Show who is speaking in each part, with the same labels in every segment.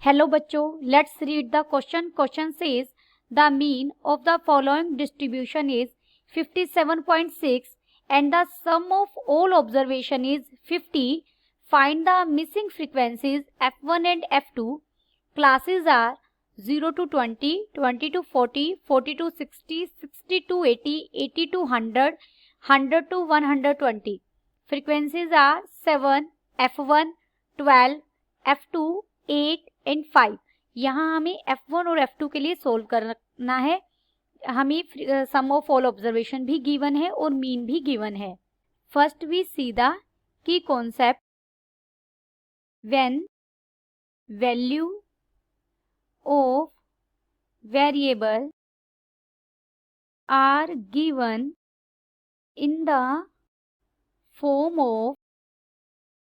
Speaker 1: Hello बच्चों, let's read the question. Question says the mean of the following distribution is 57.6 and the sum of all observation is 50. Find the missing frequencies f1 and f2. Classes are 0 to 20, 20 to 40, 40 to 60, 60 to 80, 80 to 100, 100 to 120. Frequencies are 7, f1, 12, f2, 8 and 5. यहाँ हमें F1 और F2 के लिए solve करना है. हमें sum of all observation भी given है और मीन भी गिवन है. First we see the key concept. When value of variable are given in the form of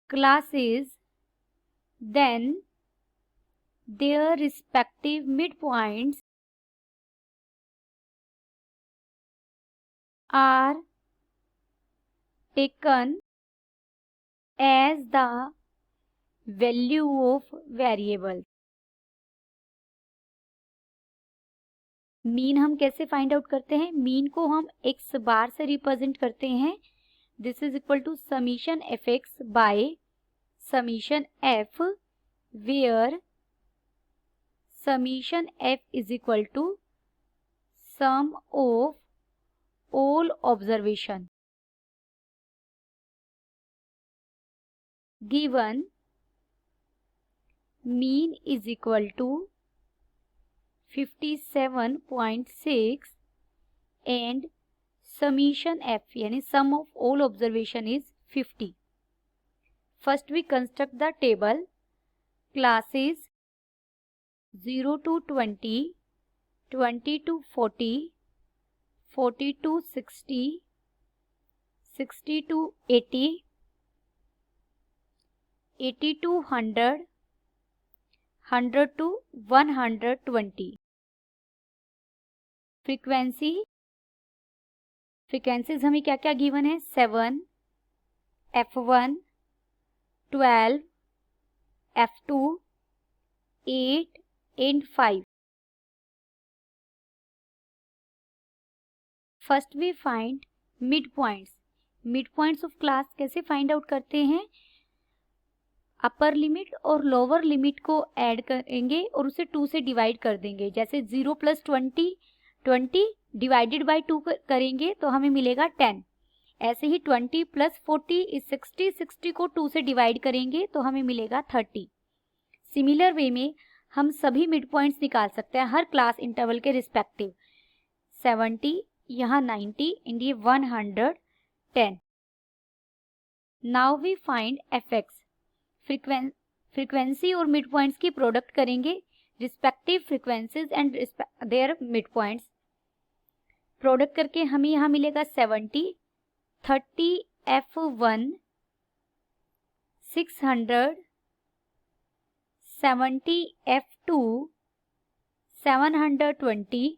Speaker 1: classes, then their respective midpoints are taken as the value of variable. Mean हम कैसे find out करते हैं? Mean को हम x बार से represent करते हैं. This is equal to summation f x by summation f, where summation f is equal to sum of all observation. Given mean is equal to 57.6 and summation f यानी sum of all observation is 50. First we construct the table. Classes 0 to 20, 20 to 40, 40 to 60, 60 to 80, 80 to 100, 100 to 120. Frequencies हमें क्या क्या given है? 7, F1, 12, F2, 8 and 5. First we find midpoints. Midpoints of class कैसे find out करते हैं? Upper limit और lower limit को add करेंगे और उसे 2 से डिवाइड कर देंगे. जैसे 0 प्लस 20, 20 डिवाइडेड बाय 2 करेंगे तो हमें मिलेगा 10. ऐसे ही 20 प्लस 40 इज 60, 60 को 2 से डिवाइड करेंगे तो हमें मिलेगा 30. सिमिलर वे में हम सभी मिड पॉइंट्स निकाल सकते हैं हर क्लास इंटरवल के रिस्पेक्टिव. 70, यहाँ 90 एंड ये 110. Now we find f x. Frequency और मिड पॉइंट्स की प्रोडक्ट करेंगे, respective frequencies and their mid points. Product करके हमें यहाँ मिलेगा 70, 30 F1, 600, 70 F2, 720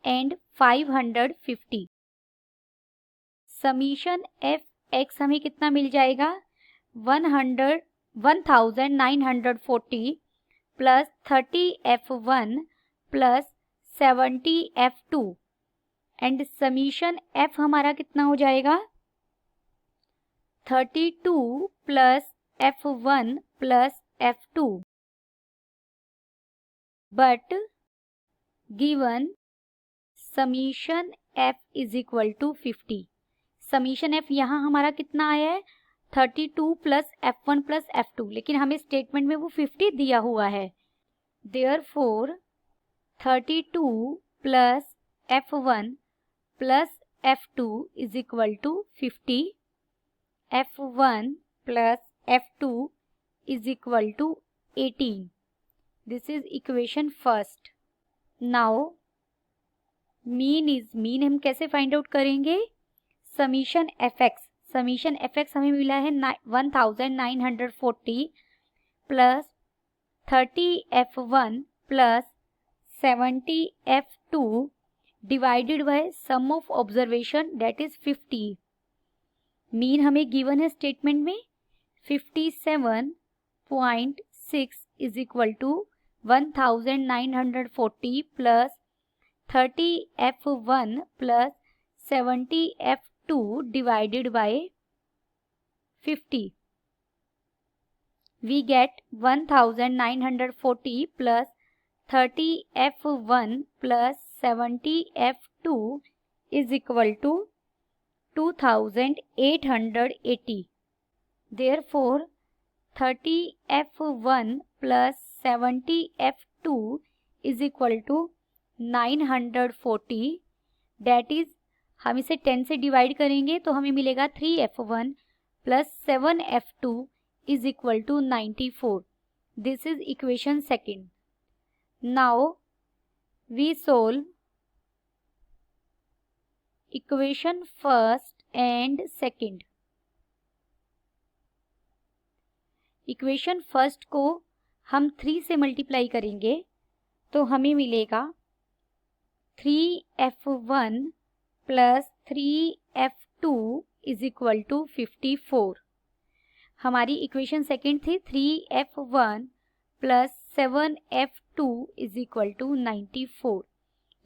Speaker 1: and 550. Summation f x हमें कितना मिल जाएगा? 1940 plus 30 F1 plus 70 F2 and summation F हमारा कितना हो जाएगा? 32 plus F1 plus F2. But given summation f is equal to 50. Summation f यहाँ हमारा कितना आया है? 32 प्लस F1 प्लस F2, लेकिन हमें स्टेटमेंट में वो 50 दिया हुआ है. Therefore 32 plus F1 plus F2 is equal to 50. F1 plus F2 is equal to 18. This is equation first. Now mean हम कैसे फाइंड आउट करेंगे? Summation f x. Summation f x हमें मिला है 1940 plus 30 F1 plus 70 F2 divided by sum of observation that is 50. Mean हमें given है statement में 57.6 is equal to 1940 plus 30f1 plus 70f2 divided by 50. We get 1940 plus 30f1 plus 70f2 is equal to 2880. Therefore, 30f1 plus 70f2 is equal to 940. That is, हम इसे 10 से divide करेंगे तो हमें मिलेगा 3f1 plus 7f2 is equal to 94. This is equation second. Now we solve equation first and second. Equation first को हम 3 से मल्टीप्लाई करेंगे तो हमें मिलेगा 3f1 plus 3f2 is equal to 54. हमारी इक्वेशन सेकेंड थी 3f1 plus 7f2 is equal to 94.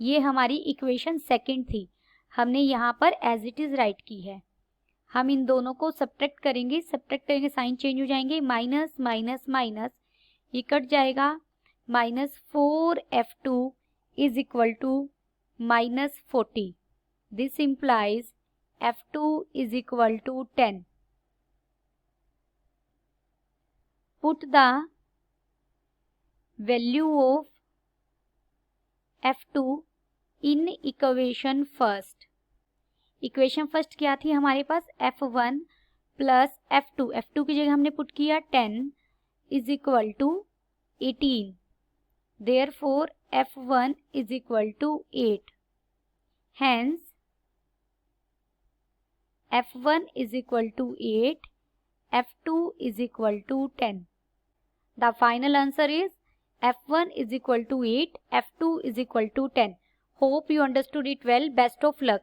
Speaker 1: ये हमारी इक्वेशन सेकेंड थी, हमने यहाँ पर एज इट इज राइट की है. हम इन दोनों को सब्ट्रैक्ट करेंगे, साइन चेंज हो जाएंगे, माइनस माइनस माइनस ये कट जाएगा. -4f2 is equal to -40. This implies f2 is equal to 10. Put the value of f2 in equation first. Equation first क्या थी हमारे पास, f1 प्लस f2 की जगह हमने पुट किया 10 is equal to 18. Therefore f1 is equal to 8. Hence f1 is equal to 8, f2 is equal to 10. The final answer is f1 is equal to 8, f2 is equal to 10. Hope you understood it well. Best of luck.